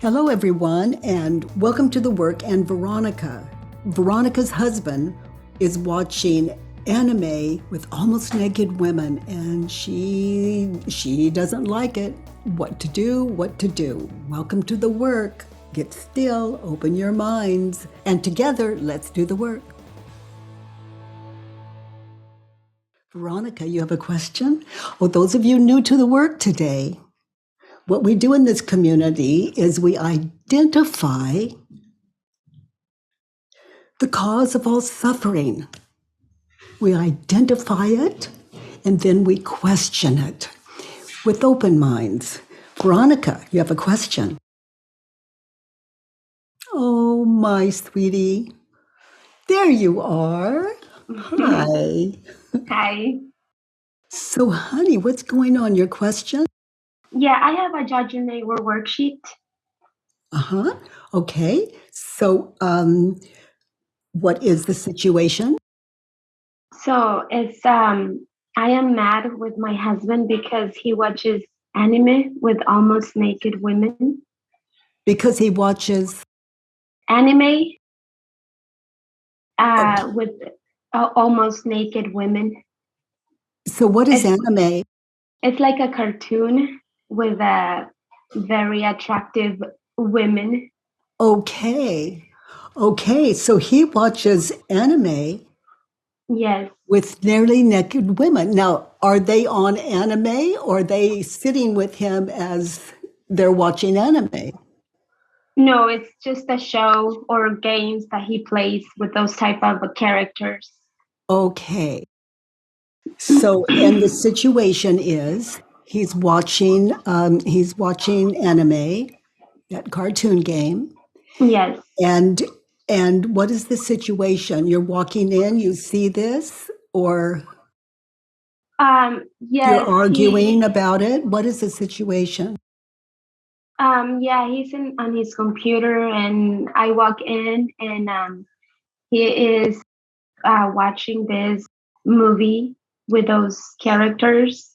Hello, everyone, and welcome to The Work and Veronica. Veronica's husband is watching anime with almost naked women, and she doesn't like it. What to do? Welcome to The Work. Get still, open your minds, and together, let's do the work. Veronica, you have a question? Oh, those of you new to The Work today, what we do in this community is we identify the cause of all suffering. We identify it and then we question it with open minds. Veronica, you have a question. Oh, my sweetie. There you are. Hi. Hi. So, honey, what's going on? Your question? Yeah, I have a judging neighbor worksheet. Uh-huh. Okay. So, what is the situation? So it's I am mad with my husband because he watches anime with almost naked women. Because he watches Anime Okay. with almost naked women. So, what is It's anime? it's like a cartoon with very attractive women. Okay. Okay. So he watches anime Yes. with nearly naked women. Now, are they on anime or are they sitting with him as they're watching anime? No, it's just a show or games that he plays with those type of characters. Okay. So, and the situation is he's watching anime, that cartoon game. Yes. And what is the situation? You're walking in, you see this, or you're Yes, arguing about it? What is the situation? yeah, he's on his computer, and I walk in, and he is watching this movie with those characters,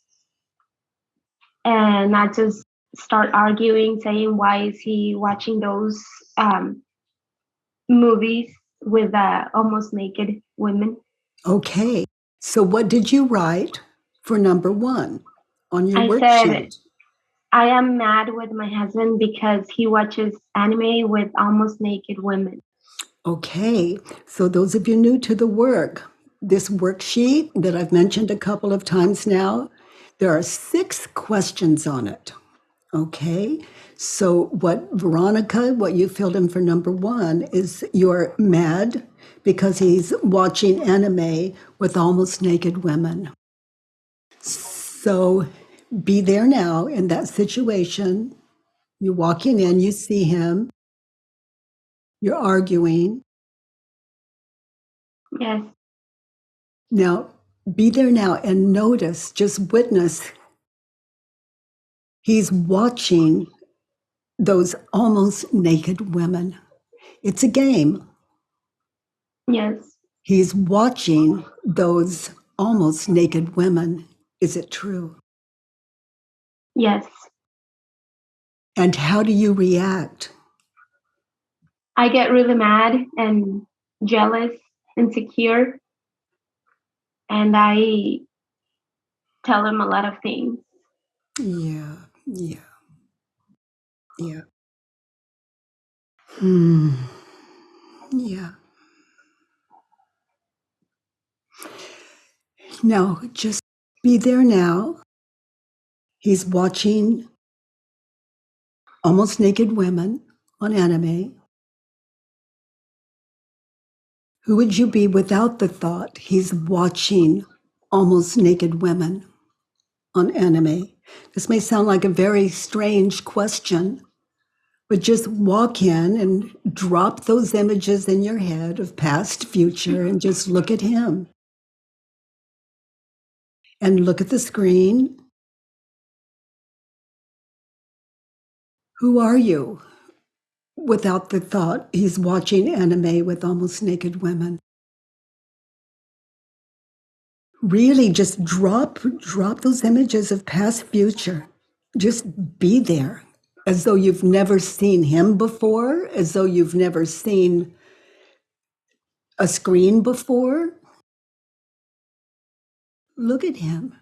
and I just start arguing, saying, "Why is he watching those um, movies with almost naked women?" Okay. So what did you write for number one on your I said, worksheet? "I am mad with my husband because he watches anime with almost naked women." Okay. So those of you new to the work, this worksheet that I've mentioned a couple of times now, there are 6 questions on it. Okay. So what you filled in for number one is you're mad because he's watching anime with almost naked women. So be there now in that situation. You're walking in, you see him, you're arguing. Yes. Now, be there now and notice, just witness, he's watching those almost naked women. It's a game. Yes. He's watching those almost naked women. Is it true? Yes. And how do you react? I get really mad and jealous, insecure, and I tell him a lot of things. Yeah, yeah, yeah. Hmm. Yeah. Now, just be there now. He's watching almost naked women on anime. Who would you be without the thought he's watching almost naked women on anime? This may sound like a very strange question, but just walk in and drop those images in your head of past, future, and just look at him. And look at the screen. Who are you without the thought he's watching anime with almost naked women? Really just drop those images of past, future. Just be there. As though you've never seen him before, as though you've never seen a screen before. Look at him.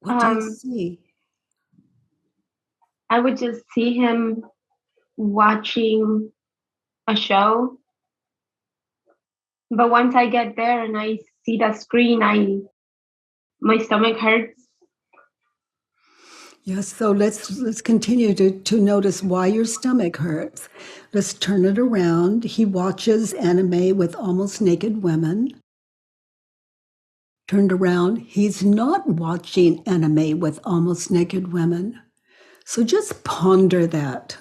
What do you Um, see? I would just see him watching a show, but once I get there and I see the screen, my stomach hurts. Yes, so let's continue to notice why your stomach hurts. Let's turn it around. He watches anime with almost naked women. Turned around, he's not watching anime with almost naked women. So just ponder that.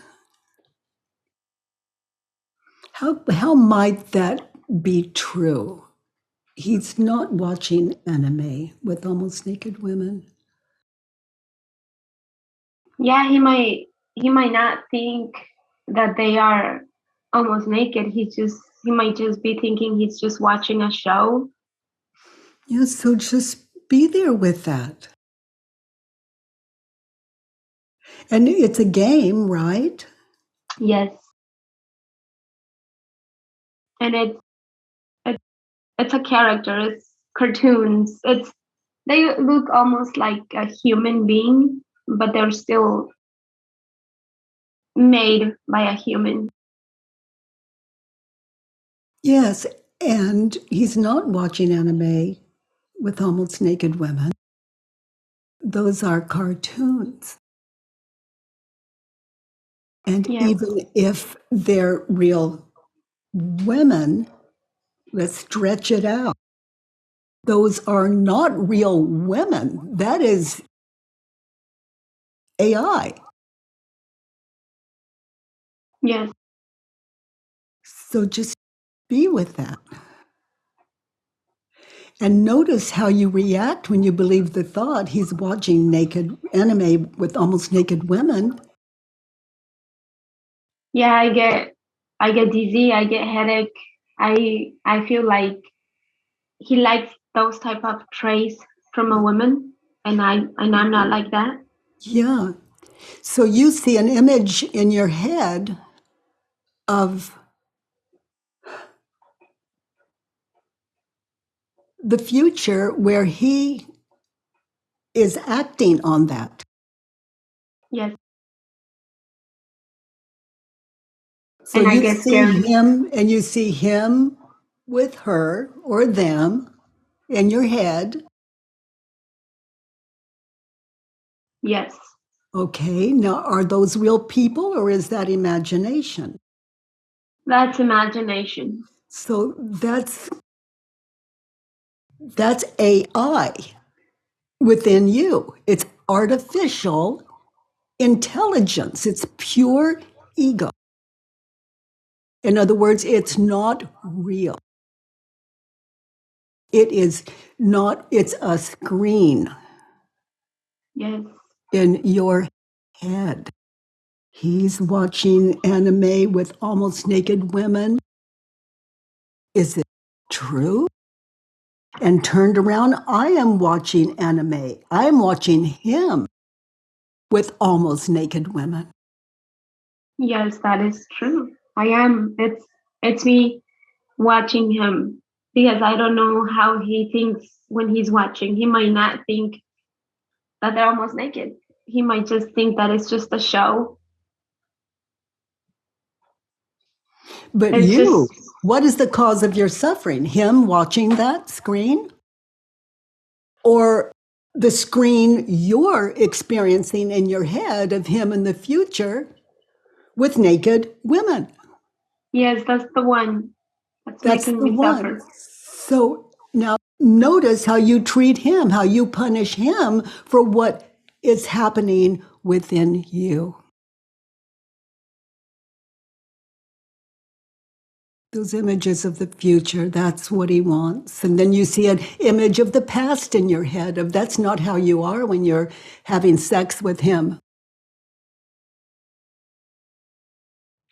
How might that be true? He's not watching anime with almost naked women. Yeah, he might not think that they are almost naked. He might just be thinking he's just watching a show. Yeah, so just be there with that. And it's a game, right? Yes, and it's it's a character. It's cartoons. They look almost like a human being, but they're still made by a human. Yes, and he's not watching anime with almost naked women. Those are cartoons. And Yes, even if they're real women, let's stretch it out. Those are not real women. That is AI. yes, So just be with that. And notice how you react when you believe the thought he's watching naked anime with almost naked women. yeah. I get dizzy. I get headache. I feel like he likes those type of traits from a woman, and I'm not like that. Yeah. So you see an image in your head of the future where he is acting on that. Yes, So and I you get scared. see him and you see him with her or them in your head. Yes, Okay, now are those real people or is that imagination? that's imagination. So that's AI within you. It's artificial intelligence. It's pure ego. In other words, it's not real. It is not, it's a screen Yes, in your head. He's watching anime with almost naked women. Is it true? And turned around, I am watching anime. I am watching him with almost naked women. yes, that is true. I am. It's me watching him because I don't know how he thinks when he's watching. He might not think that they're almost naked. He might just think that it's just a show. But It's you, just what is the cause of your suffering? Him watching that screen? Or the screen you're experiencing in your head of him in the future with naked women? yes, that's the one that's That's making the me one. suffer. So now notice how you treat him, how you punish him for what is happening within you. Those images of the future, that's what he wants. And then you see an image of the past in your head of that's not how you are when you're having sex with him.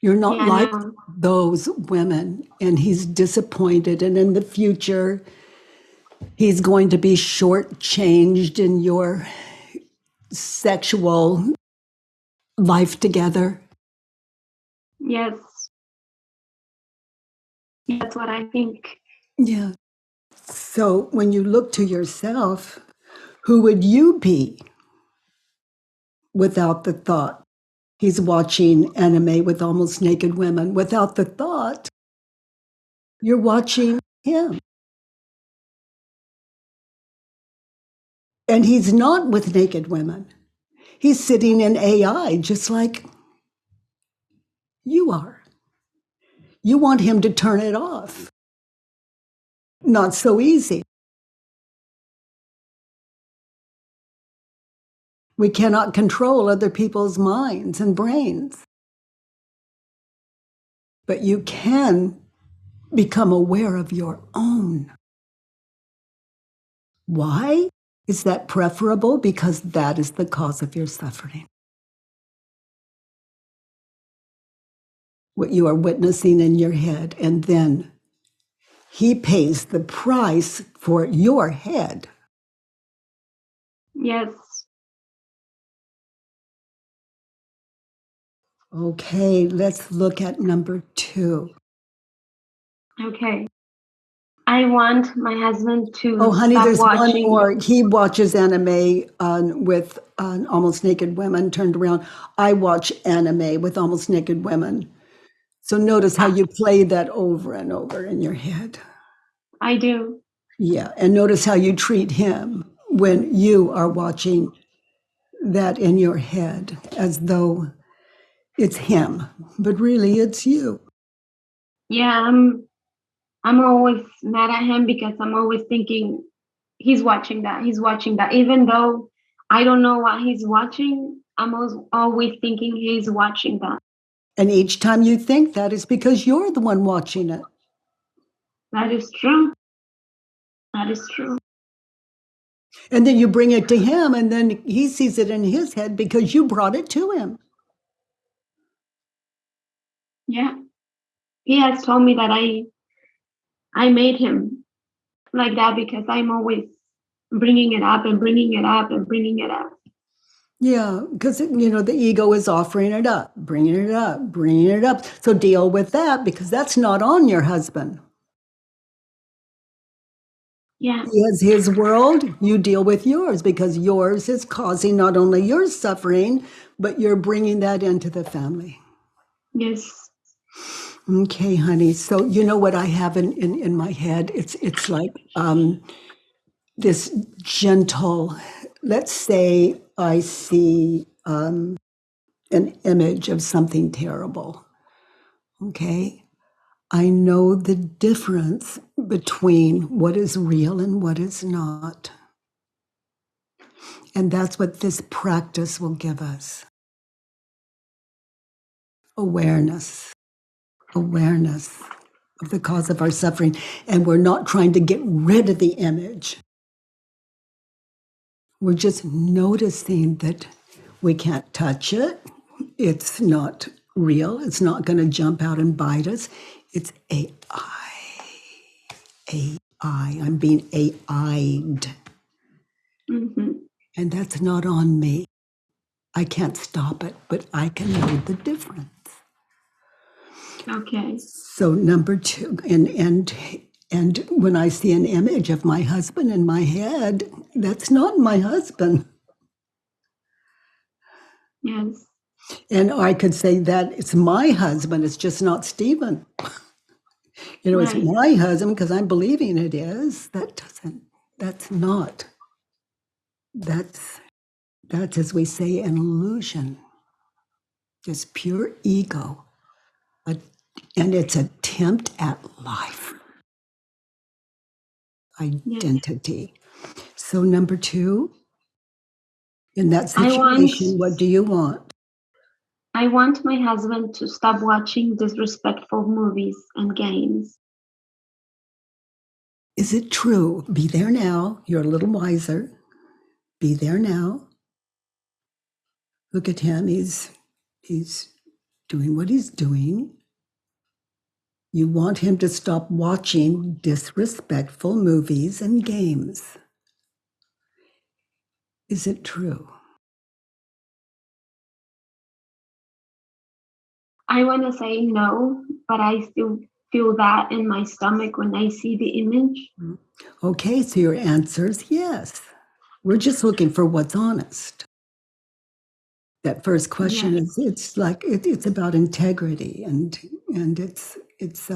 You're not Yeah, like no. those women. And he's disappointed. And in the future, he's going to be shortchanged in your sexual life together? Yes, that's what I think. Yeah. So when you look to yourself, who would you be without the thought? He's watching anime with almost naked women. Without the thought, you're watching him. And he's not with naked women. He's sitting in AI just like you are. You want him to turn it off. Not so easy. We cannot control other people's minds and brains. But you can become aware of your own. Why is that preferable? Because that is the cause of your suffering. What you are witnessing in your head, and then he pays the price for your head. Yes. Okay, let's look at number 2. Okay. I want my husband Oh, to honey, stop there's one watching. more. He watches anime with almost naked women turned around. I watch anime with almost naked women. So notice how you play that over and over in your head. I do. Yeah, and notice how you treat him when you are watching that in your head as though it's him, but really it's you. Yeah, I'm always mad at him because I'm always thinking he's watching that. He's watching that. Even though I don't know what he's watching, I'm always thinking he's watching that. And each time you think that is because you're the one watching it. That is true. That is true. And then you bring it to him, and then he sees it in his head because you brought it to him. Yeah. He has told me that I made him like that because I'm always bringing it up and bringing it up and bringing it up. Yeah, because, the ego is offering it up, bringing it up, bringing it up. So deal with that because that's not on your husband. Yeah. He has his world, you deal with yours because yours is causing not only your suffering, but you're bringing that into the family. Yes. Okay, honey. So you know what I have in my head? It's like this gentle, let's say I see an image of something terrible. Okay. I know the difference between what is real and what is not. And that's what this practice will give us. Awareness, awareness of the cause of our suffering. And we're not trying to get rid of the image. We're just noticing that we can't touch it. It's not real. It's not going to jump out and bite us. It's AI. AI. I'm being AI'd. Mm-hmm. And that's not on me. I can't stop it, but I can know the difference. Okay. So number 2, and when I see an image of my husband in my head, that's not my husband. Yes. And I could say that it's my husband, it's just not Stephen. It's Right. my husband because I'm believing it is. That's not. That's as we say, an illusion. Just pure ego. And it's attempt at life. Yes. Identity. So number 2, in that I want situation, what do you want? I want my husband to stop watching disrespectful movies and games. Is it true? Be there now. You're a little wiser. Be there now. Look at him. He's doing what he's doing. You want him to stop watching disrespectful movies and games. Is it true? I want to say no, but I still feel that in my stomach when I see the image. Okay, so your answer is yes. We're just looking for what's honest. That first question Yes, is, it's like it's about integrity, and it's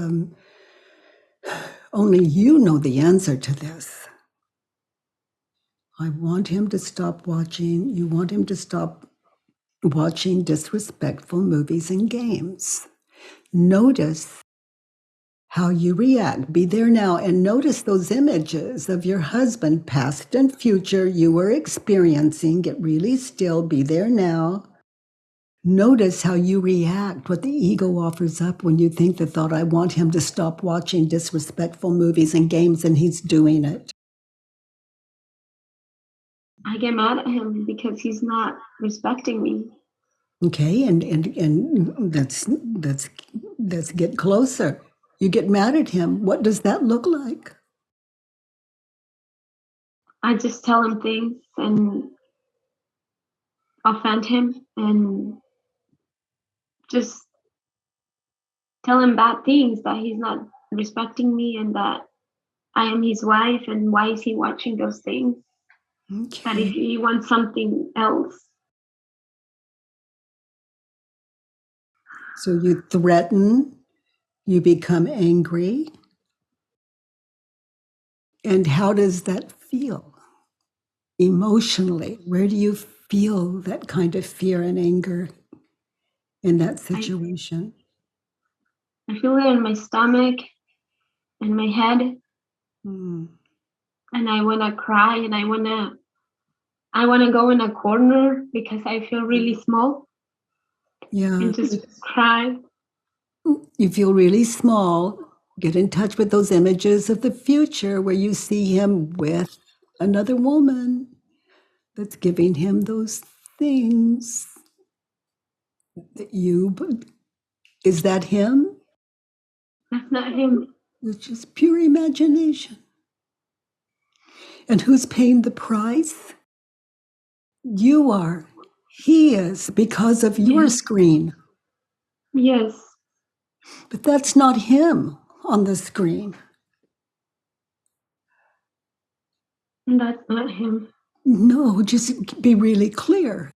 only you know the answer to this. I want him to stop watching. You want him to stop watching disrespectful movies and games. Notice how you react. Be there now and notice those images of your husband, past and future, you were experiencing. Get really still. Be there now. Notice how you react, what the ego offers up when you think the thought, I want him to stop watching disrespectful movies and games, and he's doing it. I get mad at him because he's not respecting me. Okay, and let's get closer. You get mad at him. What does that look like? I just tell him things and offend him and just tell him bad things, that he's not respecting me and that I am his wife, and why is he watching those things? That if Okay. he wants something else. So you threaten, you become angry. And how does that feel emotionally? Where do you feel that kind of fear and anger in that I, situation? I feel it in my stomach, in my head, Hmm. and I wanna cry and I wanna go in a corner because I feel really small Yeah. and just cry. You feel really small. Get in touch with those images of the future where you see him with another woman that's giving him those things that you. Is that him? That's not him. It's just pure imagination. And who's paying the price? You are. He is because of your Yes. screen. Yes. But that's not him on the screen. That's not him. No, just be really clear.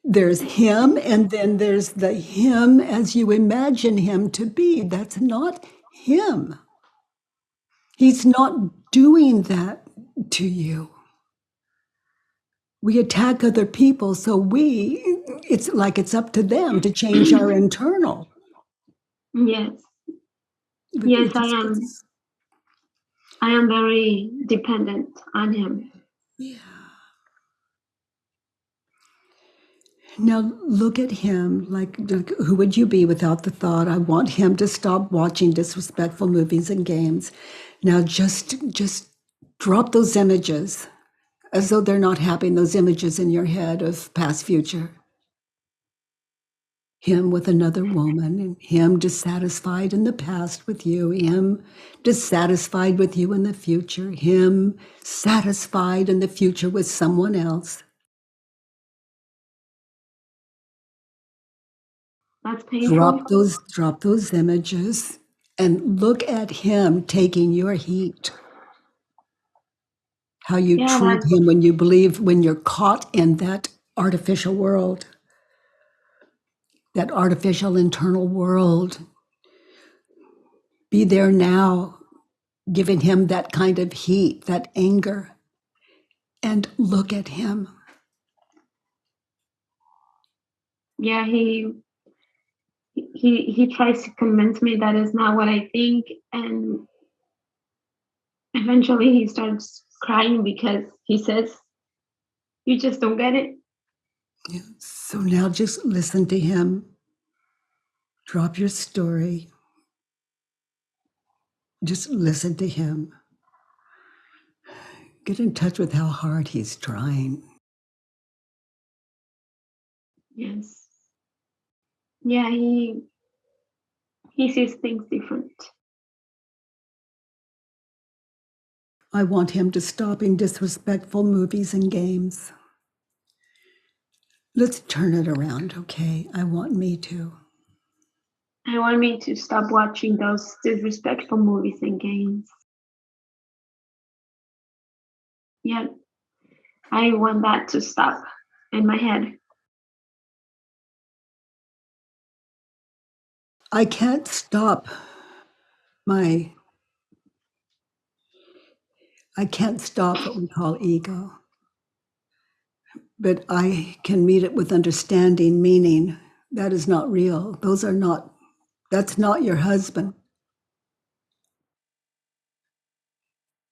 There's him, and then there's the him as you imagine him to be. That's not him. He's not doing that to you. We attack other people, so it's like it's up to them to change our internal. Yes. But Yes, it I just am. gets, I am very dependent on him. yeah. Now look at him like who would you be without the thought, I want him to stop watching disrespectful movies and games. Now just drop those images as though they're not happening, those images in your head of past, future. Him with another woman, and him dissatisfied in the past with you, him dissatisfied with you in the future, him satisfied in the future with someone else. That's painful. Drop those images and look at him taking your heat. How you Yeah, treat that's him when you believe, when you're caught in that artificial world, that artificial internal world. Be there now, giving him that kind of heat, that anger, and look at him. yeah, he tries to convince me that is not what I think, and eventually he starts crying because he says, "You just don't get it." Yeah. So now just listen to him. Drop your story. Just listen to him. Get in touch with how hard he's trying. Yes. Yeah, he sees things different. I want him to stop in disrespectful movies and games. Let's turn it around, okay? I want me to. I want me to stop watching those disrespectful movies and games. Yeah, I want that to stop in my head. I can't stop my, I can't stop what we call ego, but I can meet it with understanding, meaning that is not real. That's not your husband.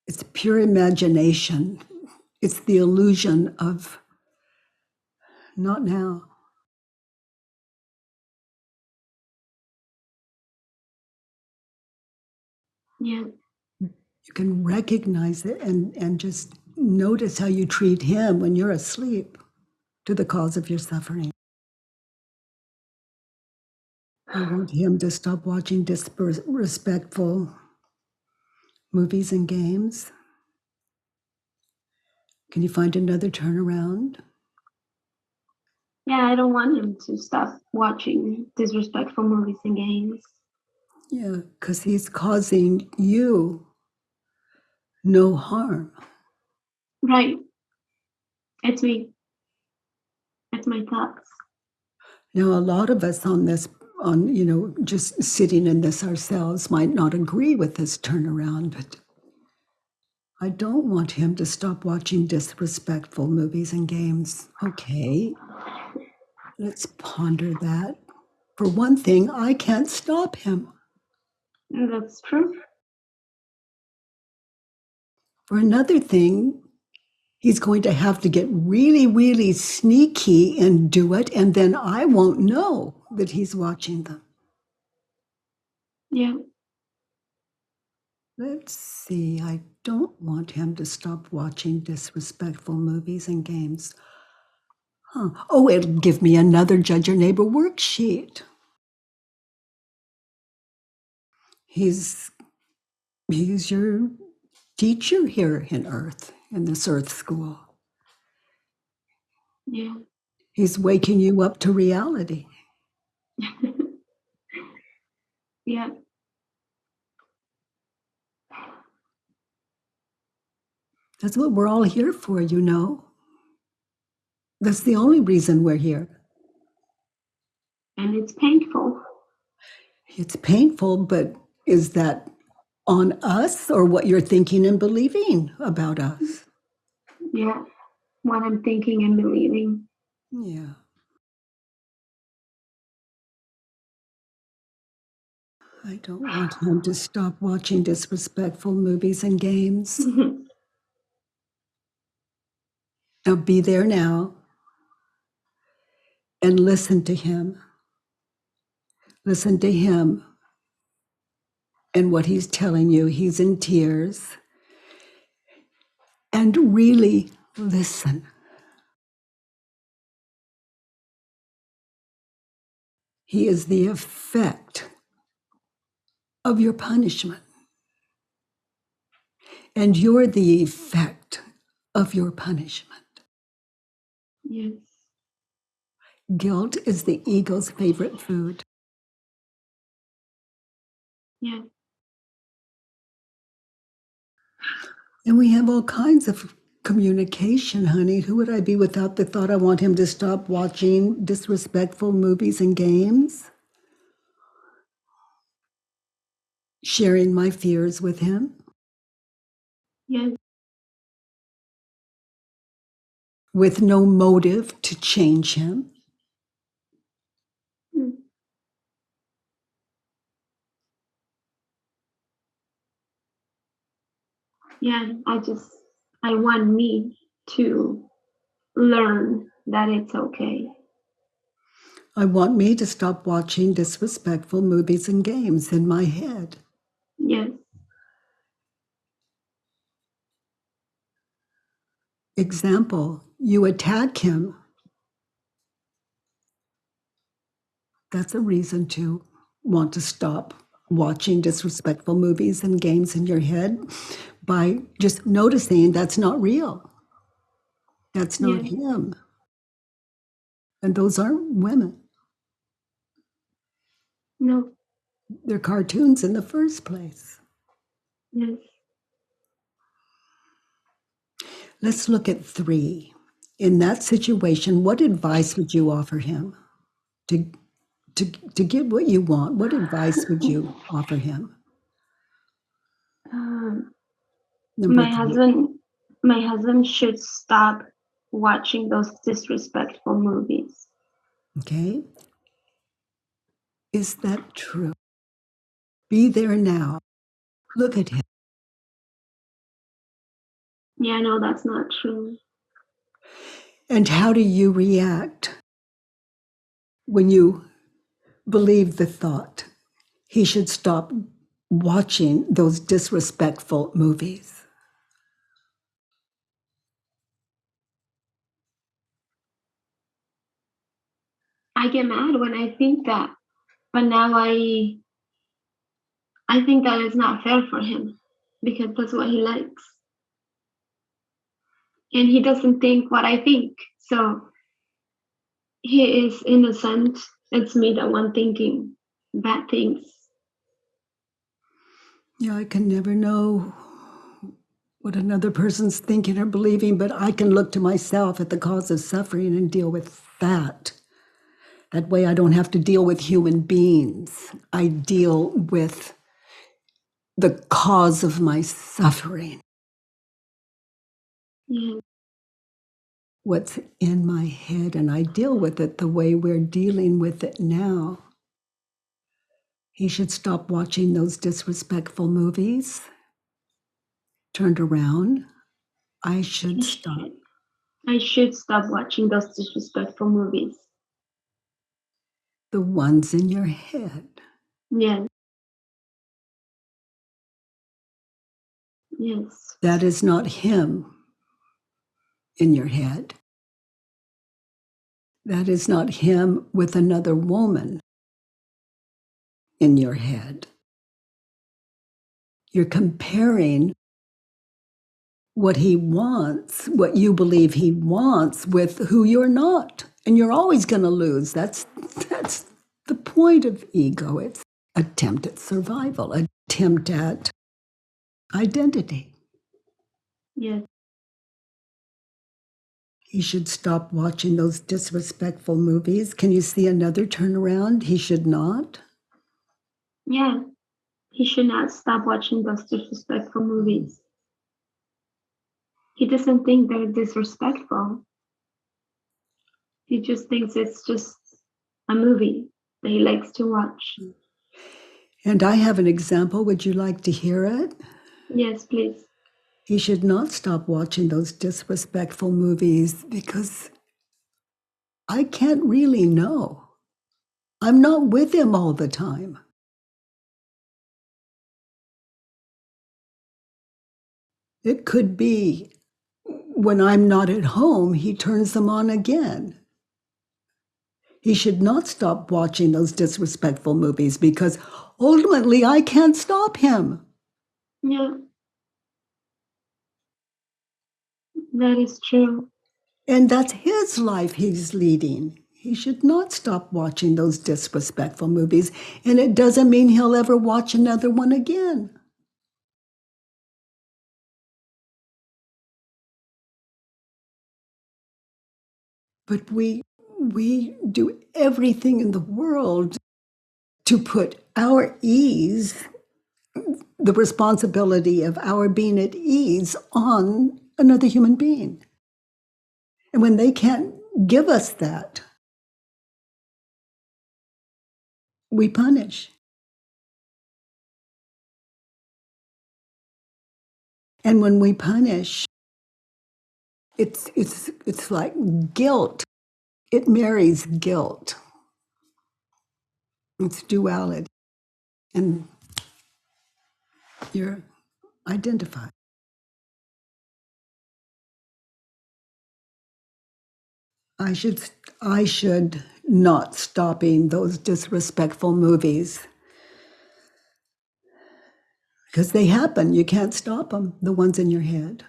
It's pure imagination. It's the illusion of not now. Yeah, You can recognize it and just notice how you treat him when you're asleep to the cause of your suffering. I want him to stop watching disrespectful movies and games. Can you find another turnaround? yeah, I don't want him to stop watching disrespectful movies and games. Yeah, because he's causing you no harm. Right, it's me. It's my thoughts. Now, a lot of us just sitting in this ourselves might not agree with this turnaround, but I don't want him to stop watching disrespectful movies and games. Okay, let's ponder that. For one thing, I can't stop him. That's true. For another thing, he's going to have to get really, really sneaky and do it, and then I won't know that he's watching them. Yeah, Let's see, I don't want him to stop watching disrespectful movies and games. Huh. Oh, it'll give me another Judge Your Neighbor worksheet. He's your teacher here in Earth, in this Earth school. yeah. He's waking you up to reality. Yeah, That's what we're all here for, you know. That's the only reason we're here. and it's painful. It's painful, but is that on us or what you're thinking and believing about us? Yeah, what I'm thinking and believing. Yeah. I don't want him to stop watching disrespectful movies and games. Now be there now and listen to him. Listen to him and what he's telling you. He's in tears. And really listen. He is the effect of your punishment. And you're the effect of your punishment. Yes. Guilt is the ego's favorite food. Yeah. And we have all kinds of communication, honey. Who would I be without the thought I want him to stop watching disrespectful movies and games? Sharing my fears with him Yes. with no motive to change him. Mm. Yeah. I want me to learn that it's okay. I want me to stop watching disrespectful movies and games in my head. Yes. Example, you attack him. That's a reason to want to stop watching disrespectful movies and games in your head by just noticing that's not real. That's not Yeah. him. And those aren't women. No. They're cartoons in the first place. Yes. Let's look at 3. In that situation, what advice would you offer him to get what you want? What advice would you offer him? Number My 3. husband should stop watching those disrespectful movies. Okay. Is that true? Be there now. Look at him. Yeah, no, that's not true. And how do you react when you believe the thought he should stop watching those disrespectful movies? I get mad when I think that, but now I think that it's not fair for him because that's what he likes. And he doesn't think what I think. So he is innocent. It's me the one thinking bad things. Yeah, I can never know what another person's thinking or believing, but I can look to myself at the cause of suffering and deal with that. That way I don't have to deal with human beings. I deal with the cause of my suffering. Yeah. What's in my head, and I deal with it the way we're dealing with it now. He should stop watching those disrespectful movies. Turned around. I should stop. I should stop watching those disrespectful movies. The ones in your head. Yes. Yes. That is not him in your head. That is not him with another woman in your head. You're comparing what he wants, what you believe he wants, with who you're not. And you're always going to lose. That's the point of ego. It's attempt at survival, attempt at identity. Yes. He should stop watching those disrespectful movies. Can you see another turnaround? He should not. Yeah. He should not stop watching those disrespectful movies. He doesn't think they're disrespectful. He just thinks it's just a movie that he likes to watch. And I have an example. Would you like to hear it? Yes, please. He should not stop watching those disrespectful movies because I can't really know. I'm not with him all the time. It could be when I'm not at home, he turns them on again. He should not stop watching those disrespectful movies because ultimately I can't stop him. Yeah. That is true. And that's his life he's leading. He should not stop watching those disrespectful movies. And it doesn't mean he'll ever watch another one again. But we do everything in the world to put our ease, the responsibility of our being at ease, on another human being. And when they can't give us that, we punish. And when we punish, it's like guilt. It marries guilt. It's duality. And you're identified. I should not stopping those disrespectful movies because they happen. You can't stop them, the ones in your head.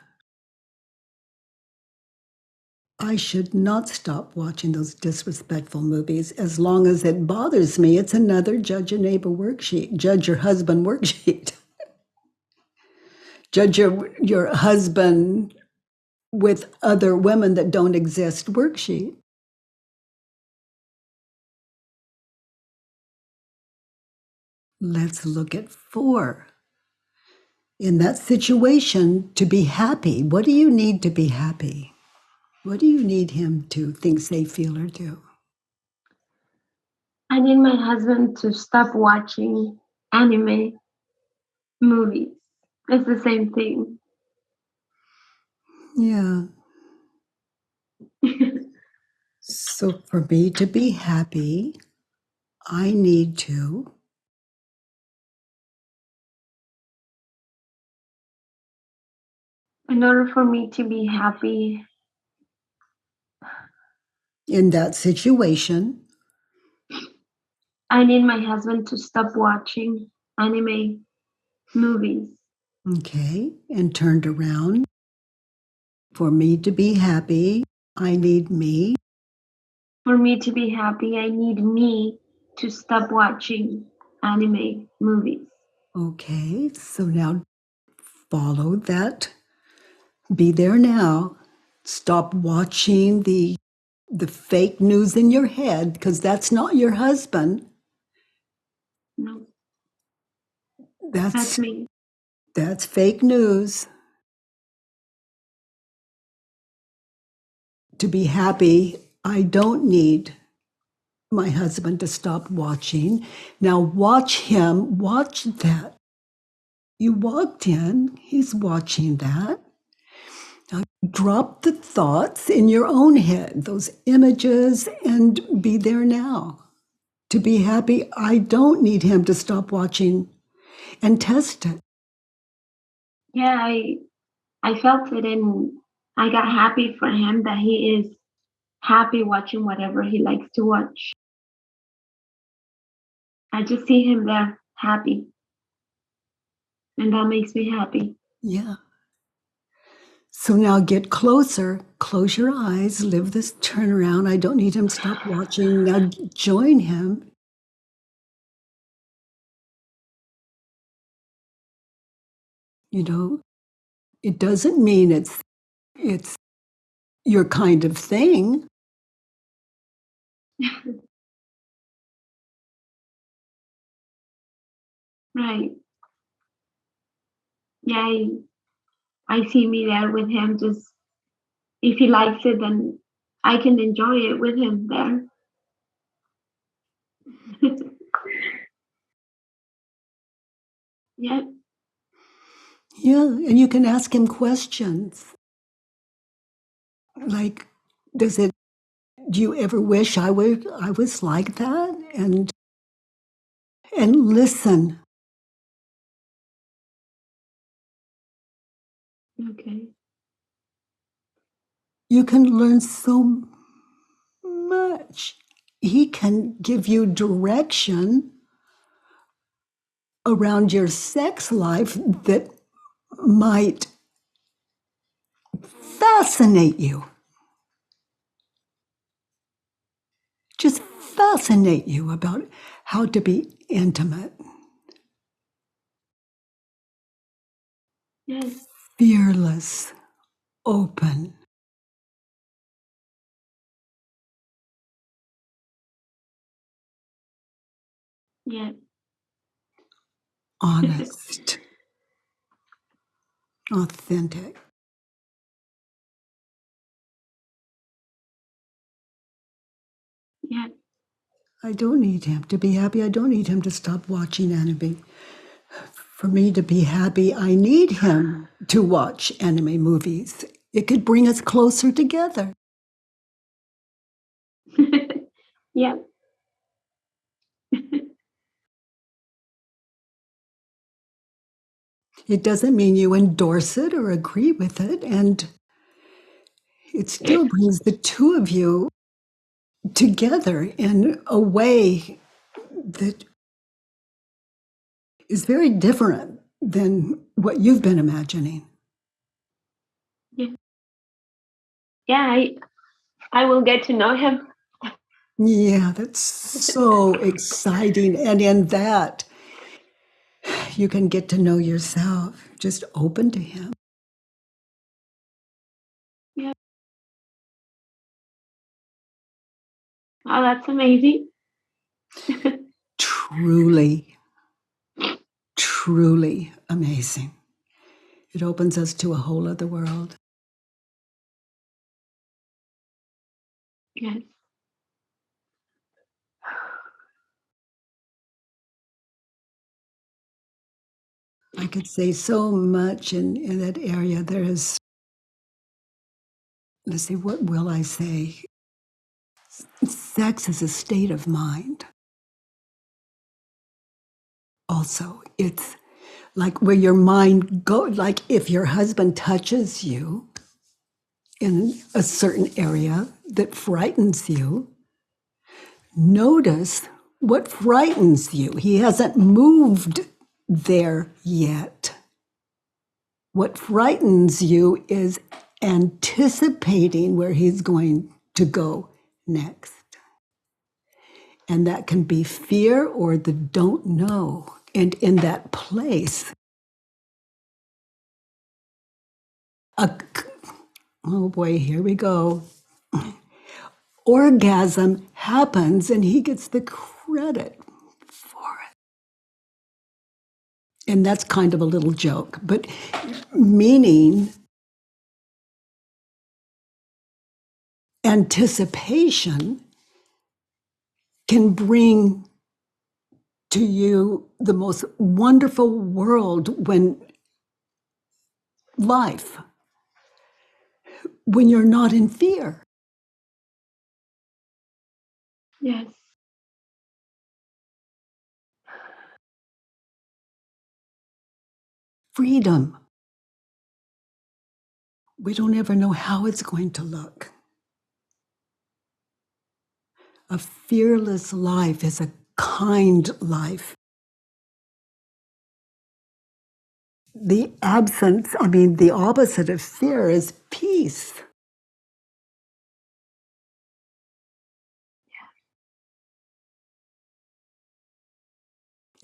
I should not stop watching those disrespectful movies. As long as it bothers me, it's another judge a neighbor worksheet, judge your husband worksheet. Judge your husband with other women that don't exist worksheet. Let's look at 4. In that situation, to be happy, what do you need to be happy? What do you need him to think, say, feel, or do? I need my husband to stop watching anime movies. It's the same thing. Yeah. So for me to be happy, I need to In order for me to be happy, in that situation. I need my husband to stop watching anime movies. Okay. And turned around. For me to be happy, I need me. For me to be happy, I need me to stop watching anime movies. Okay. So now follow that. Be there now. Stop watching the fake news in your head, because that's not your husband. No, That's that's me. That's fake news. To be happy, I don't need my husband to stop watching. Now watch him, watch that. You walked in, he's watching that. Now drop the thoughts in your own head, those images, and be there now. To be happy, I don't need him to stop watching, and test it. Yeah, I felt it, and I got happy for him that he is happy watching whatever he likes to watch. I just see him there happy, and that makes me happy. Yeah. So now get closer, close your eyes, live this turnaround. I don't need him to stop watching. Now join him. You know, it doesn't mean it's your kind of thing. Right. Yeah, I see me there with him. Just if he likes it, then I can enjoy it with him there. Yeah, Yeah, and you can ask him questions like, do you ever wish I was like that? And listen. okay. You can learn so much. He can give you direction around your sex life that might fascinate you. Just fascinate you about how to be intimate, Yes, fearless, open, yeah, honest, authentic. yeah. I don't need him to be happy. I don't need him to stop watching anime. For me to be happy, I need him to watch anime movies. It could bring us closer together. Yeah, It doesn't mean you endorse it or agree with it. And it still brings the two of you together in a way that is very different than what you've been imagining. yeah, yeah. I will get to know him. Yeah, that's so exciting. And in that, you can get to know yourself, just open to him. Yeah. Oh, that's amazing. Truly, truly amazing. It opens us to a whole other world. Yes. I could say so much in that area. There is, let's see, what will I say? Sex is a state of mind. Also, it's like where your mind goes, like if your husband touches you in a certain area that frightens you, notice what frightens you. He hasn't moved there yet. What frightens you is anticipating where he's going to go next. And that can be fear or the don't know. And in that place, oh boy, here we go. Orgasm happens and he gets the credit for it. And that's kind of a little joke, but meaning anticipation can bring to you the most wonderful world when life, when you're not in fear. Yes. Freedom. We don't ever know how it's going to look. A fearless life is a kind life. The opposite of fear is peace.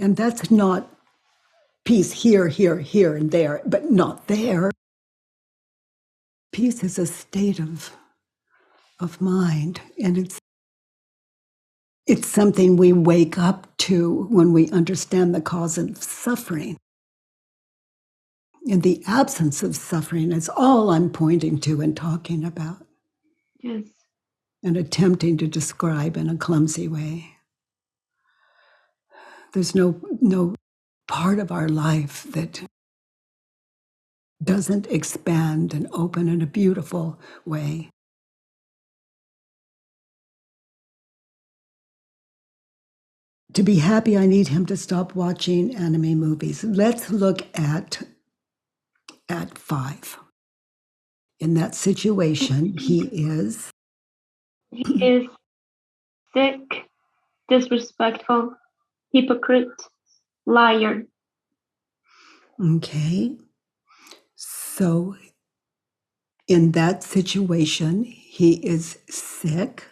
And that's not peace here, here, here, and there, but not there. Peace is a state of mind, and it's something we wake up to when we understand the cause of suffering. And the absence of suffering is all I'm pointing to and talking about. Yes. And attempting to describe in a clumsy way. There's no part of our life that doesn't expand and open in a beautiful way. To be happy, I need him to stop watching anime movies. Let's look at 5. In that situation, he is sick, disrespectful, hypocrite, liar. okay. So in that situation, he is sick.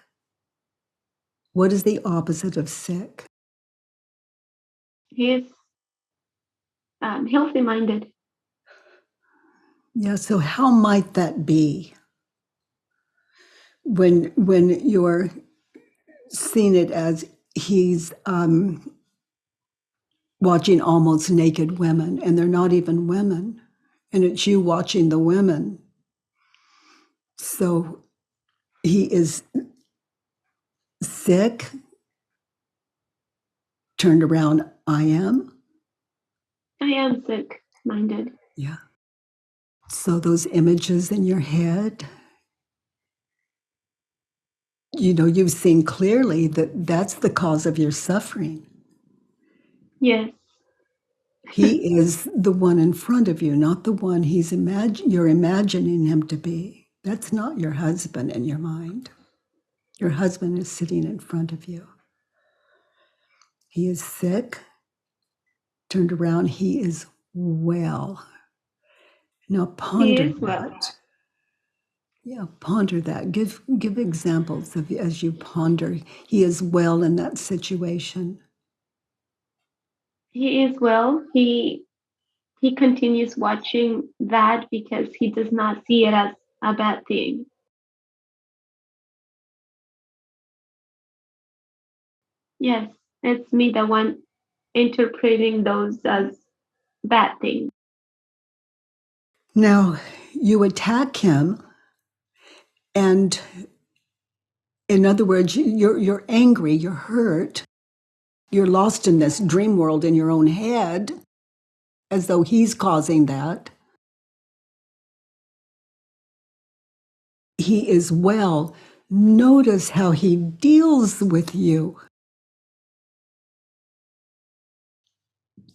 What is the opposite of sick? He is healthy-minded. Yeah, so how might that be when you're seeing it as he's watching almost naked women, and they're not even women, and it's you watching the women. So he is sick, turned around, I am. I am sick-minded. Yeah. So those images in your head, you've seen clearly that that's the cause of your suffering. Yes. He is the one in front of you, not the one you're imagining him to be. That's not your husband in your mind. Your husband is sitting in front of you. He is sick, turned around, he is well. Now He ponder is well. that. Yeah, ponder that. Give examples of as you ponder. He is well in that situation. He is well. He continues watching that because he does not see it as a bad thing. Yes, it's me the one interpreting those as bad things. Now, you attack him, and in other words, you're angry, you're hurt, you're lost in this dream world in your own head, as though he's causing that. He is well. Notice how he deals with you.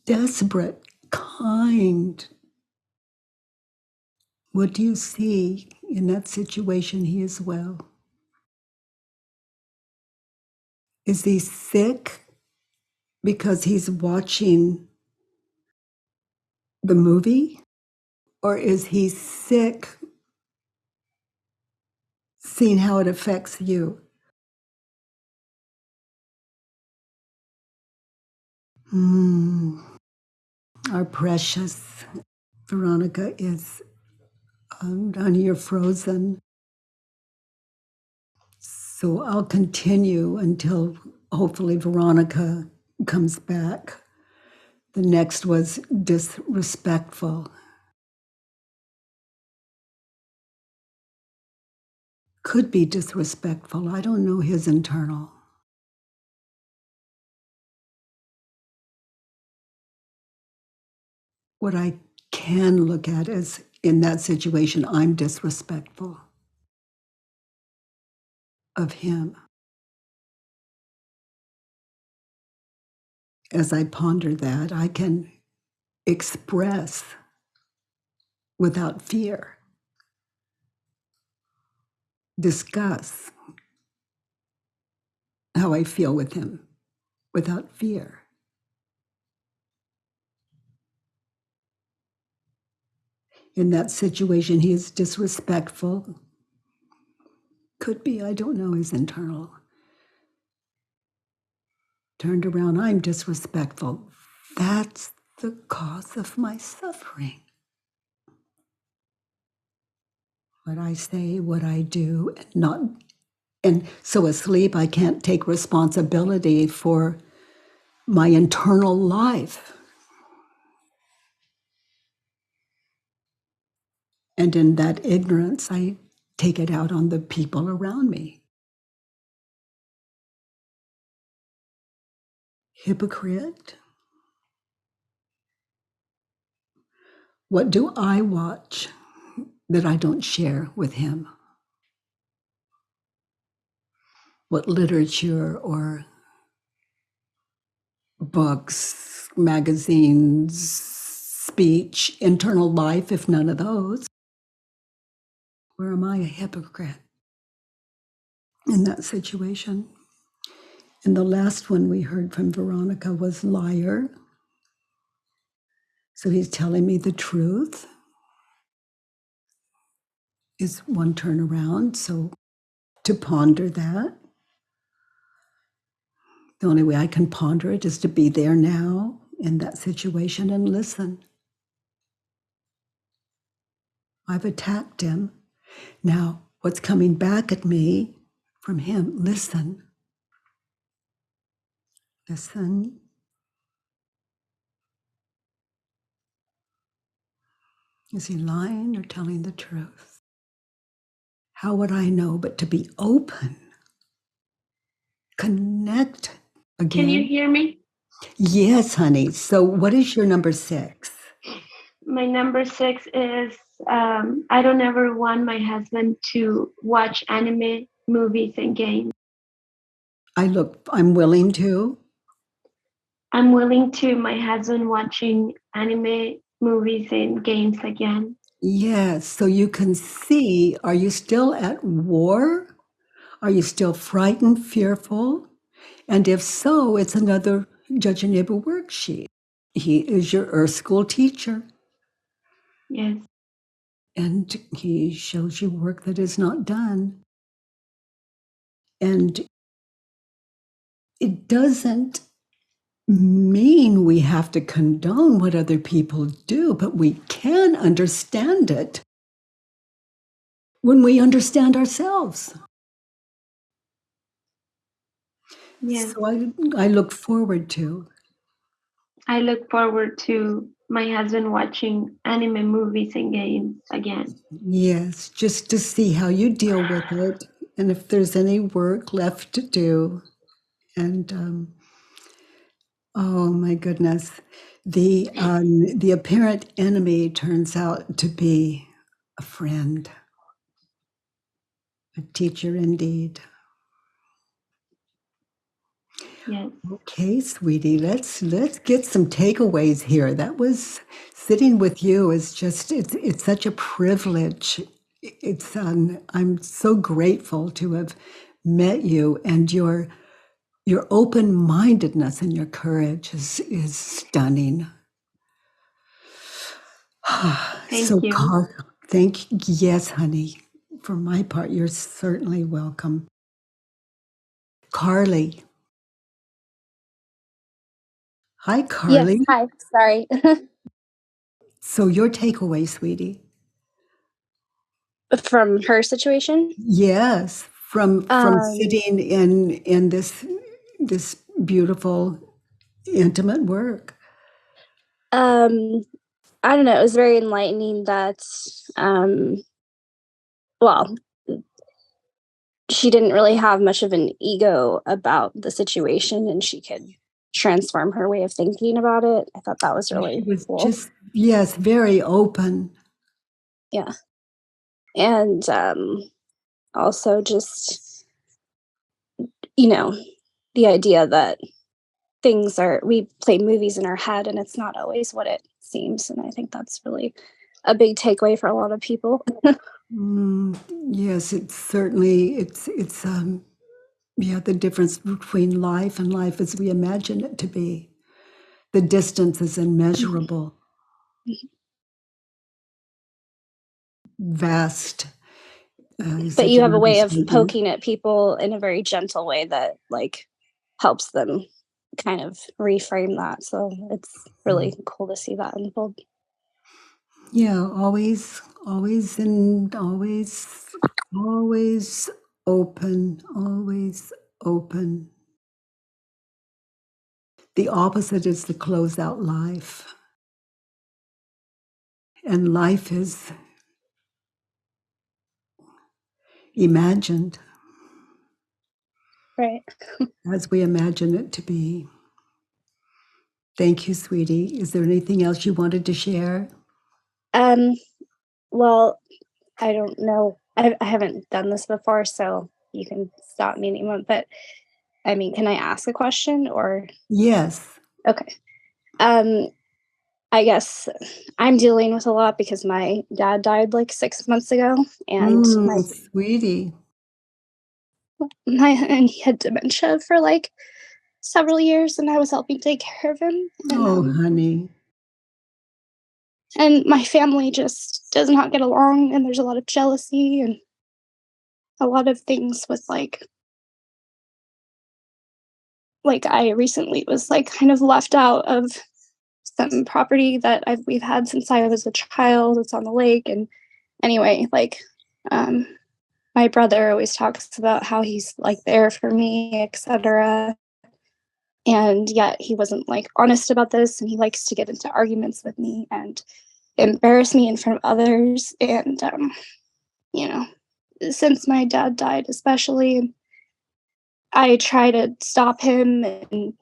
Desperate, kind. What do you see in that situation? He is well. Is he sick because he's watching the movie? Or is he sick seeing how it affects you? Our precious Veronica is, honey, you're frozen. So I'll continue until hopefully Veronica comes back. The next was disrespectful. Could be disrespectful. I don't know his internal. What I can look at is in that situation, I'm disrespectful of him. As I ponder that, I can express without fear, discuss how I feel with him without fear. In that situation, he is disrespectful. Could be, I don't know his internal. Turned around, I'm disrespectful. That's the cause of my suffering. What I say, what I do, and so asleep, I can't take responsibility for my internal life. And in that ignorance, I take it out on the people around me. Hypocrite. What do I watch that I don't share with him? What literature or books, magazines, speech, internal life, if none of those? Where am I a hypocrite in that situation? And the last one we heard from Veronica was liar. So he's telling me the truth is one turnaround. So to ponder that, the only way I can ponder it is to be there now in that situation and listen. I've attacked him. Now, what's coming back at me from him? Listen. Listen. Is he lying or telling the truth? How would I know but to be open? Connect Can you again. hear me? Yes, honey. So what is your number 6? My number 6 is I don't ever want my husband to watch anime, movies, and games. I'm willing to. I'm willing to my husband watching anime, movies, and games again. Yes. So you can see, are you still at war? Are you still frightened, fearful? And if so, it's another Judge and Neighbor worksheet. He is your Earth School teacher. Yes. and he shows you work that is not done. And it doesn't mean we have to condone what other people do, but we can understand it when we understand ourselves. Yes. So I look forward to. I look forward to my husband watching anime movies and games again. Yes, just to see how you deal with it and if there's any work left to do. And oh my goodness, the apparent enemy turns out to be a friend, a teacher indeed. Yes. Okay, sweetie, let's get some takeaways here. That was sitting with you is just it's such a privilege. It's I'm so grateful to have met you, and your open-mindedness and your courage is stunning. Thank So, you. yes, honey. For my part, you're certainly welcome. Carly. Hi, Yes, Carly. hi. Sorry. So your takeaway, sweetie. From her situation. Yes, from Um, sitting in this beautiful intimate work. um, I don't know. It was very enlightening that, well, she didn't really have much of an ego about the situation, and she could transform her way of thinking about it. I thought that was She really was cool. just, yes, very open. Yeah, and also just you know the idea that we play movies in our head, and it's not always what it seems. And I think that's really a big takeaway for a lot of people. Mm, yes, it's certainly it's yeah, the difference between life and life as we imagine it to be. The distance is immeasurable, vast is But such you an have a way of understatement. poking at people in a very gentle way that like helps them kind of reframe that. So it's really cool to see that unfold. Yeah, always and always open, always open. The opposite is the close out life. And life is imagined Right. as we imagine it to be. Thank you, sweetie. Is there anything else you wanted to share? Um, well, I don't know. I haven't done this before, so you can stop me anyone. But I mean, can I ask a question or Yes. okay? Um, I guess I'm dealing with a lot because my dad died like 6 months ago, and Sweetie. and he had dementia for like several years, and I was helping take care of him. Oh, honey. And my family just does not get along, and there's a lot of jealousy and a lot of things with like I recently was like kind of left out of some property that we've had since I was a child. It's on the lake, and anyway, like um, my brother always talks about how he's like there for me, etc. And yet he wasn't like honest about this, and he likes to get into arguments with me and embarrass me in front of others. And you know, since my dad died, especially, I try to stop him and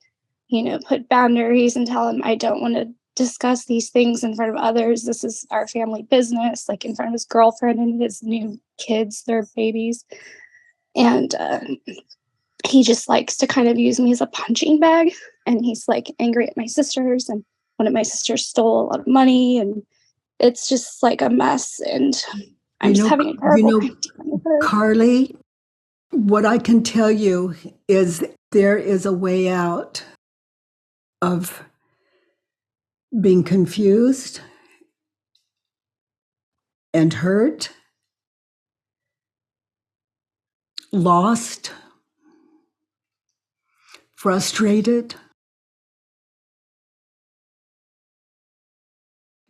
put boundaries and tell him I don't want to discuss these things in front of others. This is our family business, like in front of his girlfriend and his new kids, their babies. And he just likes to kind of use me as a punching bag. And he's like angry at my sisters. And one of my sisters stole a lot of money. And it's just like a mess. And I'm You just know, having a you terrible know, time with her. Carly, what I can tell you is there is a way out of being confused and hurt, lost, frustrated,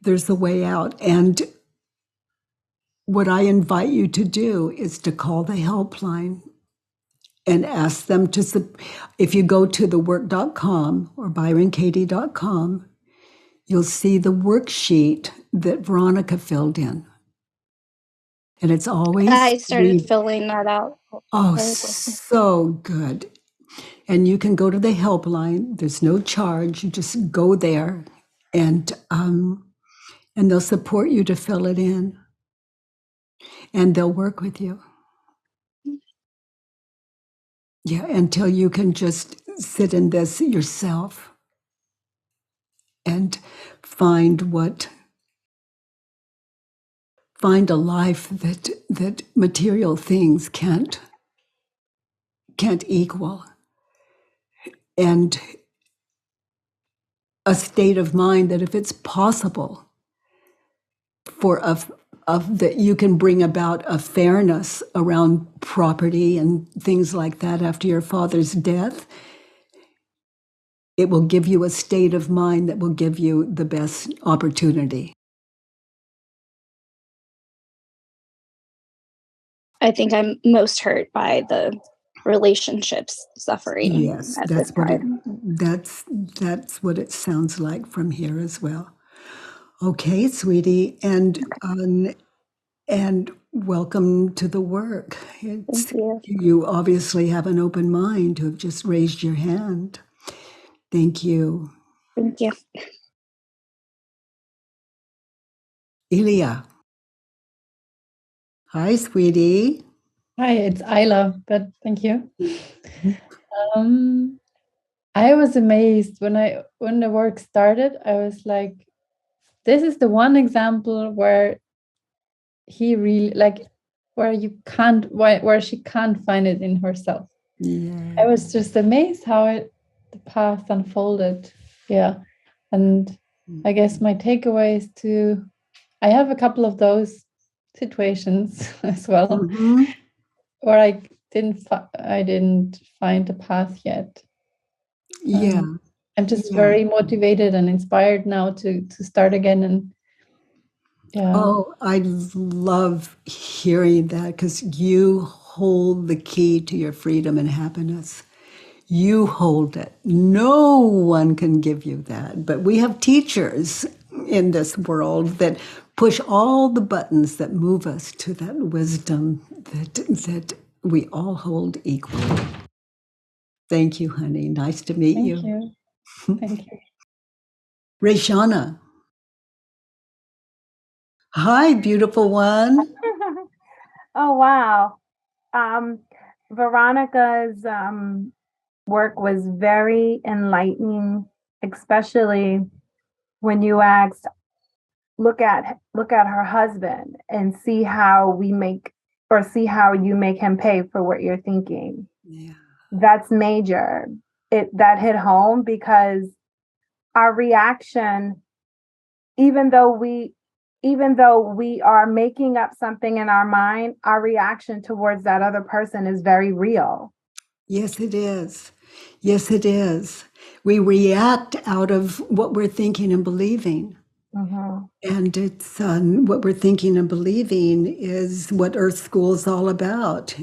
there's a way out. And what I invite you to do is to call the helpline and ask them to, if you go to thework.com or byronkatie.com, you'll see the worksheet that Veronica filled in. And it's always I started filling that out. Oh, so good. And you can go to the helpline. There's no charge. You just go there, and they'll support you to fill it in, and they'll work with you. Yeah, until you can just sit in this yourself and find a life that material things can't equal, and a state of mind that if it's possible for that you can bring about a fairness around property and things like that after your father's death, it will give you a state of mind that will give you the best opportunity. I think I'm most hurt by the relationships suffering. Yes, at that's this what time. that's what it sounds like from here as well. Okay, sweetie, and welcome to the work. Thank you. You obviously have an open mind to have just raised your hand. Thank you. Thank you. Ilya. Hi, sweetie. Hi, it's Isla, but thank you. I was amazed when the work started. I was like, this is the one example where he really where she can't find it in herself. Yeah. I was just amazed how the path unfolded. Yeah. And I guess my takeaway is I have a couple of those situations as well, where I didn't find the path yet. Yeah. I'm just very motivated and inspired now to start again. And yeah. Oh, I love hearing that, because you hold the key to your freedom and happiness. You hold it. No one can give you that. But we have teachers in this world that push all the buttons that move us to that wisdom that we all hold equally. Thank you, honey. Nice to meet you. Thank you. Thank you. Rayshana. Hi, beautiful one. Oh, wow. Veronica's work was very enlightening, especially when you asked, look at her husband and see how you make him pay for what you're thinking. Yeah. That's major. That hit home, because our reaction, even though we are making up something in our mind, our reaction towards that other person is very real. Yes, it is. Yes, it is. We react out of what we're thinking and believing. And it's what we're thinking and believing is what Earth School is all about.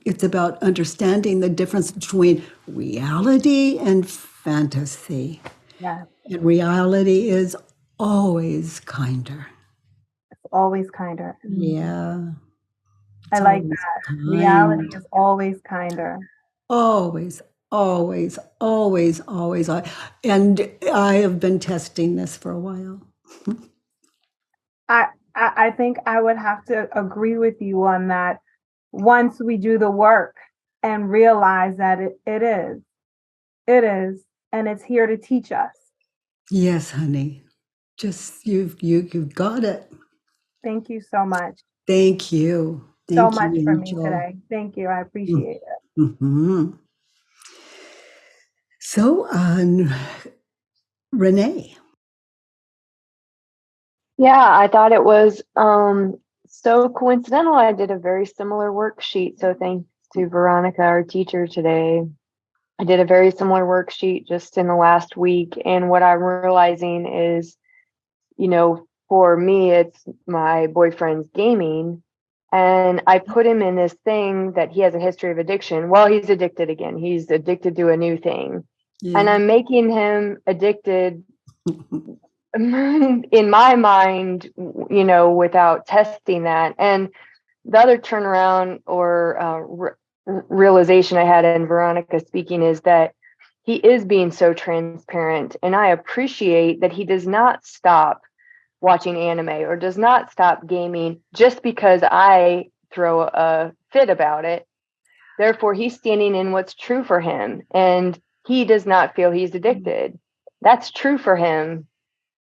It's about understanding the difference between reality and fantasy. Yeah. And reality is always kinder. It's always kinder. Yeah. I like that. Reality is always kinder. Always, always, always, always. And I have been testing this for a while. I think I would have to agree with you on that. Once we do the work and realize that it is, and it's here to teach us. Yes, honey. Just you've got it. Thank you so much. Thank you. So much for me today. Thank you. I appreciate it. Mm-hmm. So, Renee. Yeah, I thought it was so coincidental. I did a very similar worksheet. So thanks to Veronica, our teacher today. I did a very similar worksheet just in the last week. And what I'm realizing is, for me, it's my boyfriend's gaming. And I put him in this thing that he has a history of addiction. Well, he's addicted again. He's addicted to a new thing. Yeah. And I'm making him addicted in my mind, without testing that. And the other turnaround or realization I had in Veronica speaking is that he is being so transparent. And I appreciate that he does not stop watching anime or does not stop gaming just because I throw a fit about it. Therefore, he's standing in what's true for him. And he does not feel he's addicted. That's true for him.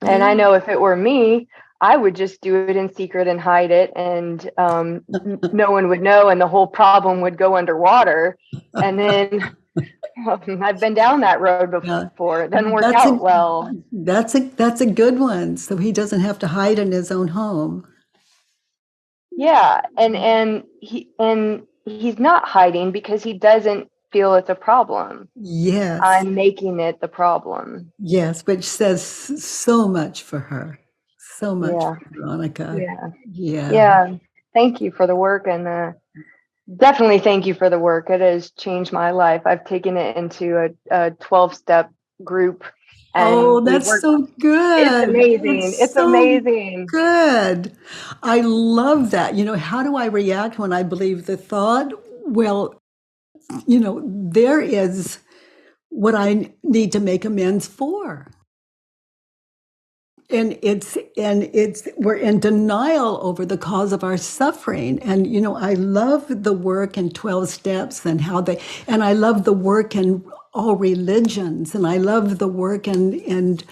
And I know if it were me, I would just do it in secret and hide it, and no one would know, and the whole problem would go underwater. And then I've been down that road before. It doesn't work out well. That's a good one. So he doesn't have to hide in his own home. Yeah, and he's not hiding because he doesn't feel it's a problem. Yes. I'm making it the problem. Yes, which says so much for her. So much for Veronica. Yeah. Thank you for the work, and definitely thank you for the work. It has changed my life. I've taken it into a 12-step group. And that's so good. It's amazing. It's so amazing. Good. I love that. How do I react when I believe the thought? Well, there is what I need to make amends for. And we're in denial over the cause of our suffering. And, I love the work in 12 steps and and I love the work in all religions. And I love the work and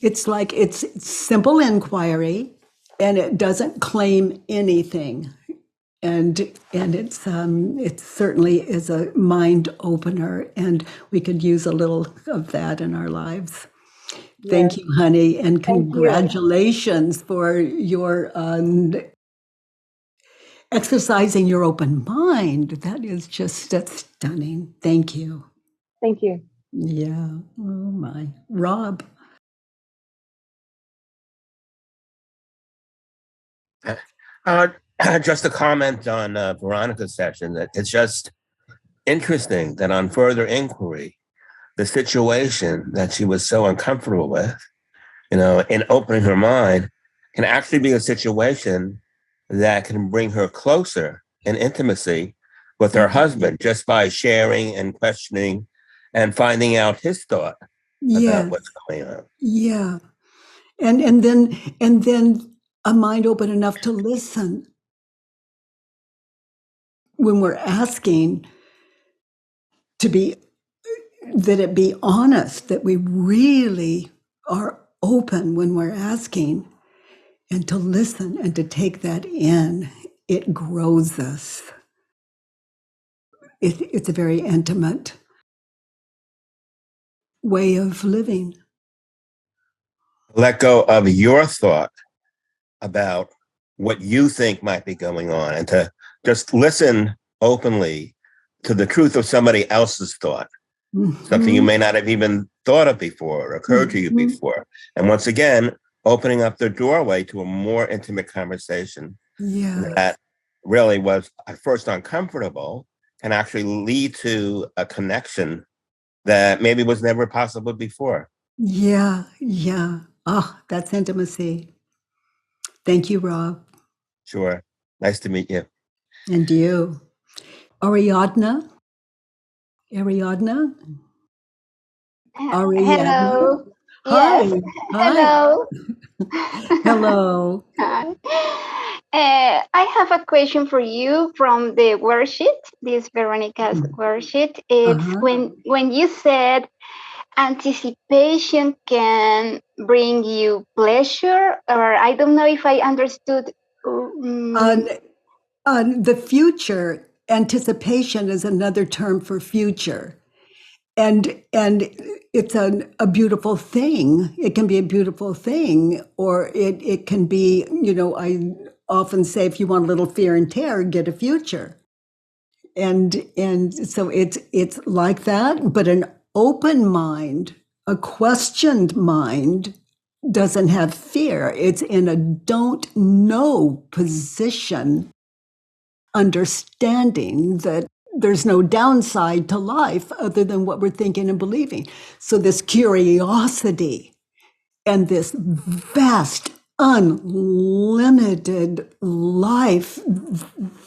it's like, it's simple inquiry and it doesn't claim anything. And it certainly is a mind opener, and we could use a little of that in our lives. Thank you, honey, and congratulations for your exercising your open mind. That's stunning. Thank you. Thank you. Yeah. Oh my. Rob. Just a comment on Veronica's session, that it's just interesting that on further inquiry, the situation that she was so uncomfortable with, in opening her mind, can actually be a situation that can bring her closer in intimacy with her husband just by sharing and questioning and finding out his thought about what's going on. Yeah. And then a mind open enough to listen when we're asking that it be honest, that we really are open when we're asking, and to listen and to take that in. It grows us. It's a very intimate way of living. Let go of your thought about what you think might be going on, and to just listen openly to the truth of somebody else's thought, something you may not have even thought of before or occurred to you before. And once again, opening up the doorway to a more intimate conversation that really was at first uncomfortable, can actually lead to a connection that maybe was never possible before. Yeah. Oh, that's intimacy. Thank you, Rob. Sure. Nice to meet you. And you. Ariadna? Hello. Hi. Yes. Hi. Hello. Hello. Hi. I have a question for you from the worksheet, this Veronica's worksheet. It's when you said anticipation can bring you pleasure, or I don't know if I understood. The future, anticipation is another term for future. And it's a beautiful thing. It can be a beautiful thing, or it can be, often say, if you want a little fear and terror, get a future. And so it's like that, but an open mind, a questioned mind doesn't have fear. It's in a don't know position, understanding that there's no downside to life other than what we're thinking and believing. So this curiosity and this vast, unlimited life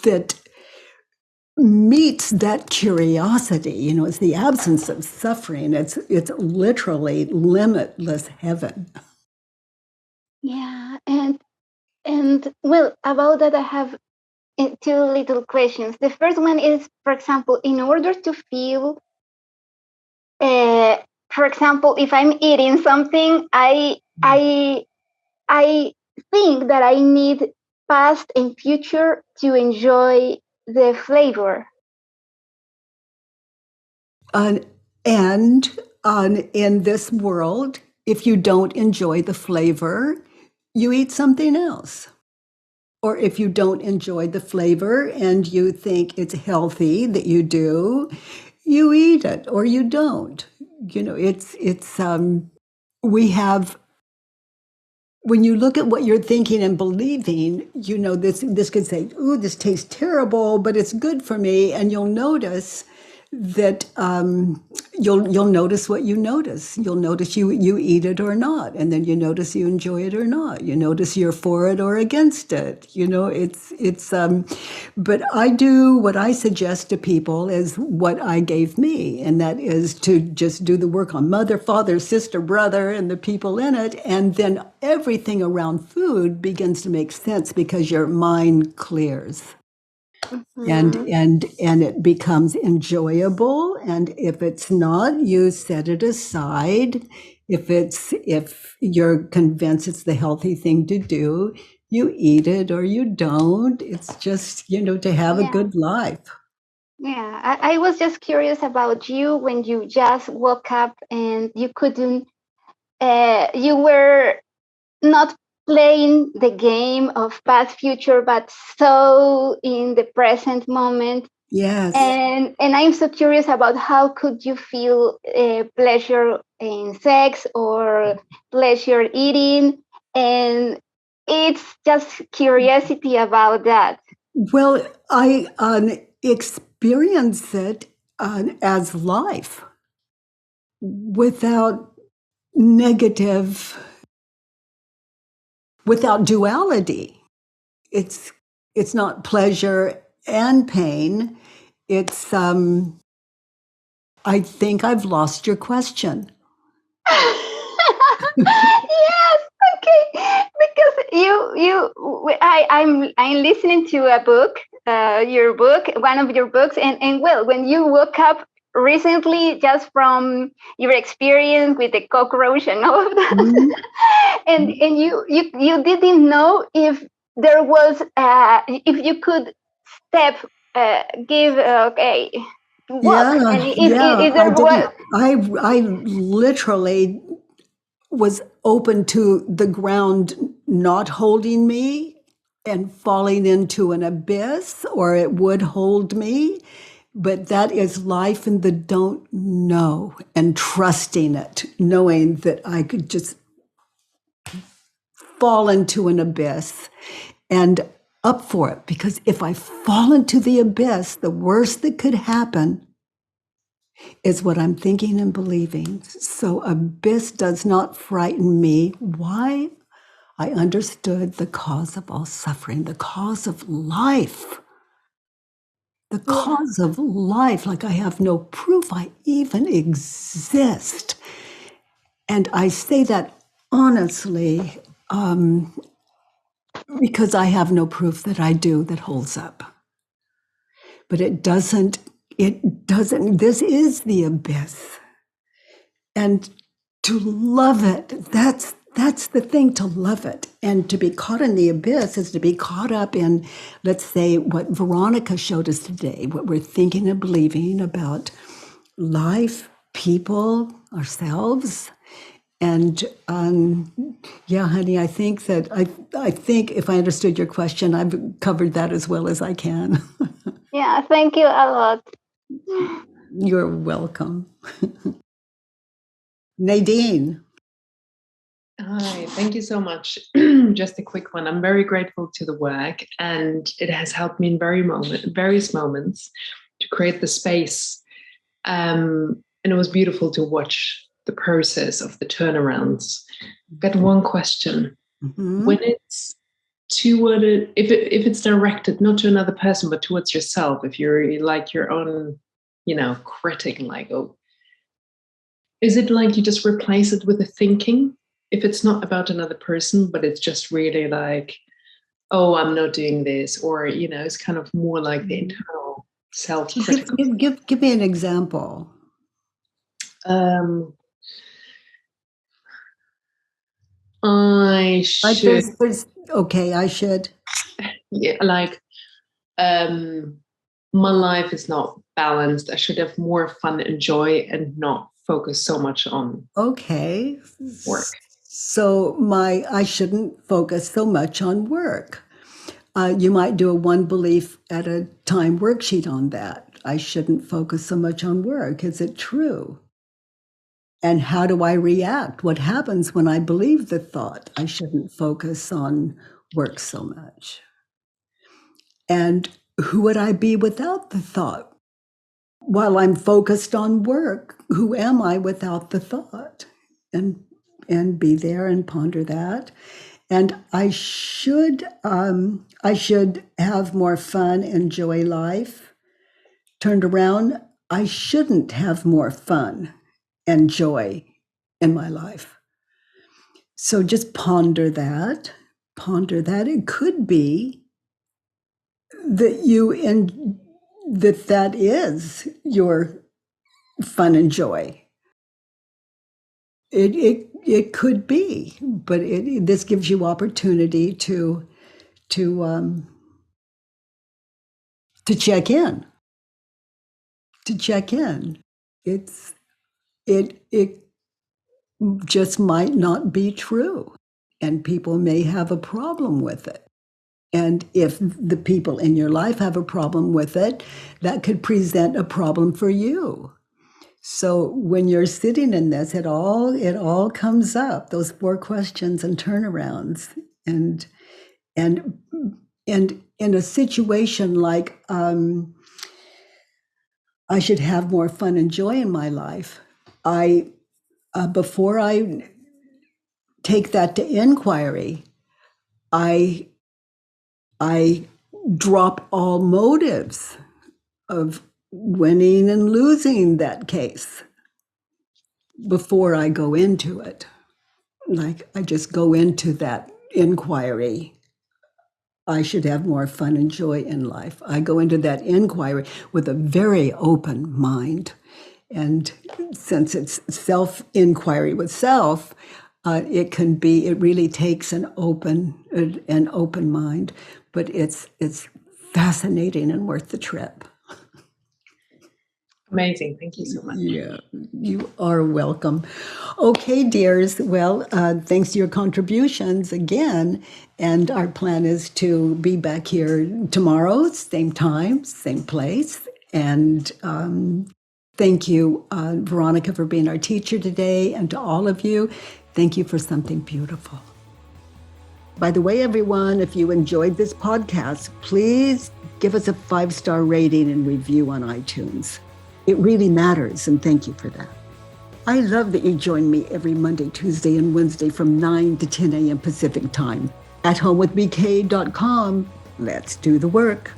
that meets that curiosity, it's the absence of suffering. It's literally limitless heaven. Yeah, and well, about that, I have two little questions. The first one is, for example, in order to feel, for example, if I'm eating something, I think that I need past and future to enjoy the flavor. And in this world, if you don't enjoy the flavor, you eat something else. Or if you don't enjoy the flavor and you think it's healthy that you do, you eat it or you don't. We have, when you look at what you're thinking and believing, this could say, ooh, this tastes terrible, but it's good for me. And you'll notice that you'll notice what you notice. You'll notice you eat it or not, and then you notice you enjoy it or not. You notice you're for it or against it. But I do what I suggest to people is what I gave me, and that is to just do the work on mother, father, sister, brother, and the people in it, and then everything around food begins to make sense because your mind clears. Mm-hmm. And it becomes enjoyable. And if it's not, you set it aside. If you're convinced it's the healthy thing to do, you eat it or you don't. It's just, to have a good life. Yeah, I was just curious about you when you just woke up and you couldn't, you were not playing the game of past future, but so in the present moment. Yes. And I'm so curious about how could you feel pleasure in sex or pleasure eating, and it's just curiosity about that. Well, I experience it as life without without duality. It's not pleasure and pain. It's I think I've lost your question. Yes, okay. Because I'm listening to a book, your book, one of your books, and well, when you woke up recently, just from your experience with the cockroach and all of that, Mm-hmm. and you didn't know if there was if you could step give okay walk, and if there was. I literally was open to the ground not holding me and falling into an abyss, or it would hold me. But that is life in the don't know and trusting it, knowing that I could just fall into an abyss and up for it. Because if I fall into the abyss, the worst that could happen is what I'm thinking and believing. So abyss does not frighten me. Why? I understood the cause of all suffering, the cause of life. The cause of life, like I have no proof I even exist. And I say that honestly because I have no proof that I do that holds up. But it doesn't, this is the abyss. And to love it, that's the thing, to love it. And to be caught in the abyss is to be caught up in, let's say, what Veronica showed us today, what we're thinking and believing about life, people, ourselves. And yeah, honey, I think that I think if I understood your question, I've covered that as well as I can. Yeah, thank you a lot. You're welcome. Nadine. Hi, thank you so much. Just a quick one. I'm very grateful to the work, and it has helped me in various moments to create the space. And it was beautiful to watch the process of the turnarounds. I've got one question. Mm-hmm. When it's toward it, if it's directed not to another person but towards yourself, if you're like your own, critic, like, oh, is it like you just replace it with a thinking? If it's not about another person, but it's just really like, oh, I'm not doing this, or it's kind of more like the internal self-critical. Give me an example. I should. Okay, I should. Yeah, like my life is not balanced. I should have more fun and joy and not focus so much on work. So I shouldn't focus so much on work. You might do a one belief at a time worksheet on that. I shouldn't focus so much on work. Is it true? And how do I react? What happens when I believe the thought, I shouldn't focus on work so much? And who would I be without the thought? While I'm focused on work, who am I without the thought? And be there and ponder that. And I should have more fun, enjoy life. Turned around, I shouldn't have more fun and joy in my life. So just ponder that. It could be that that is your fun and joy. It could be, but this gives you opportunity to check in. To check in. It just might not be true, and people may have a problem with it. And if the people in your life have a problem with it, that could present a problem for you. So when you're sitting in this, it all comes up, those 4 questions and turnarounds. And in a situation like I should have more fun and joy in my life, before I take that to inquiry, I drop all motives of winning and losing that case before I go into it. Like I just go into that inquiry. I should have more fun and joy in life. I go into that inquiry with a very open mind. And since it's self-inquiry with self, it really takes an open mind, but it's fascinating and worth the trip. Amazing. Thank you so much. Yeah, you are welcome. Okay, dears. Well, thanks to your contributions again. And our plan is to be back here tomorrow, same time, same place. And thank you, Veronica, for being our teacher today. And to all of you, thank you for something beautiful. By the way, everyone, if you enjoyed this podcast, please give us a 5-star rating and review on iTunes. It really matters, and thank you for that. I love that you join me every Monday, Tuesday, and Wednesday from 9 to 10 a.m. Pacific time. At homewithbk.com, let's do the work.